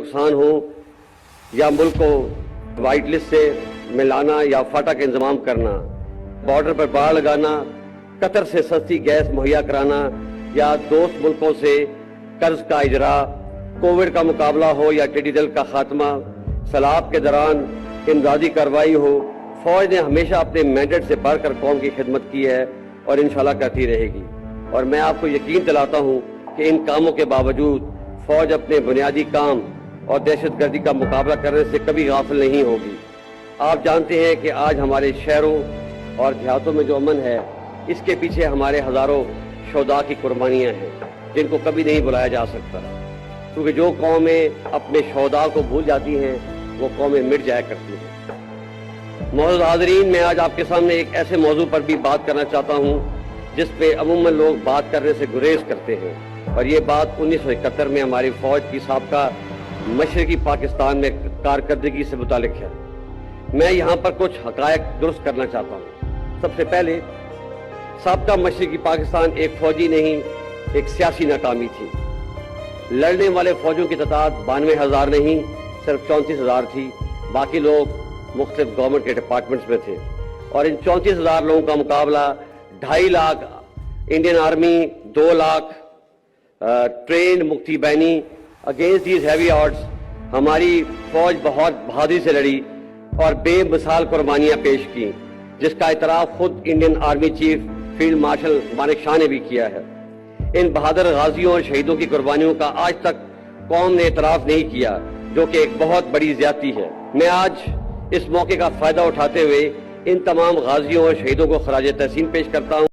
نقصان ہو یا ملک کو وائٹ لسٹ سے ملانا یا فاٹا کا انضمام کرنا، بارڈر پر باڑ لگانا، قطر سے سستی گیس مہیا کرانا یا دوست ملکوں سے قرض کا اجرا، کووڈ کا مقابلہ ہو یا ٹڈی دل کا خاتمہ، سیلاب کے دوران امدادی کارروائی ہو، فوج نے ہمیشہ اپنے مینڈیٹ سے بڑھ کر قوم کی خدمت کی ہے اور انشاءاللہ کرتی رہے گی۔ اور میں آپ کو یقین دلاتا ہوں کہ ان کاموں کے باوجود فوج اپنے بنیادی کام اور دہشت گردی کا مقابلہ کرنے سے کبھی غافل نہیں ہوگی۔ آپ جانتے ہیں کہ آج ہمارے شہروں اور دیہاتوں میں جو امن ہے، اس کے پیچھے ہمارے ہزاروں شہداء کی قربانیاں ہیں جن کو کبھی نہیں بلایا جا سکتا، کیونکہ جو قومیں اپنے شہداء کو بھول جاتی ہیں وہ قومیں مٹ جایا کرتی ہیں۔ معزز حاضرین، میں آج آپ کے سامنے ایک ایسے موضوع پر بھی بات کرنا چاہتا ہوں جس پہ عموماً لوگ بات کرنے سے گریز کرتے ہیں، اور یہ بات 1971 میں ہماری فوج کی سابقہ مشرقی پاکستان میں کارکردگی سے متعلق ہے۔ میں یہاں پر کچھ حقائق درست کرنا چاہتا ہوں۔ سب سے پہلے، سابقہ مشرقی پاکستان ایک فوجی نہیں، ایک سیاسی ناکامی تھی۔ لڑنے والے فوجوں کی تعداد 92,000 نہیں، صرف 34,000 تھی۔ باقی لوگ مختلف گورنمنٹ کے ڈپارٹمنٹس میں تھے، اور ان 34,000 لوگوں کا مقابلہ 2.5 lakh Indian army, 2 lakh trained Mukti Bahini. Against these heavy odds ہماری فوج بہت بہادری سے لڑی اور بے مثال قربانیاں پیش کی، جس کا اعتراف خود Indian army chief field marshal Manek Shaw نے بھی کیا ہے۔ ان بہادر غازیوں اور شہیدوں کی قربانیوں کا آج تک قوم نے اعتراف نہیں کیا، جو کہ ایک بہت بڑی زیادتی ہے۔ میں آج اس موقع کا فائدہ اٹھاتے ہوئے ان تمام غازیوں اور شہیدوں کو خراج تحسین پیش کرتا ہوں۔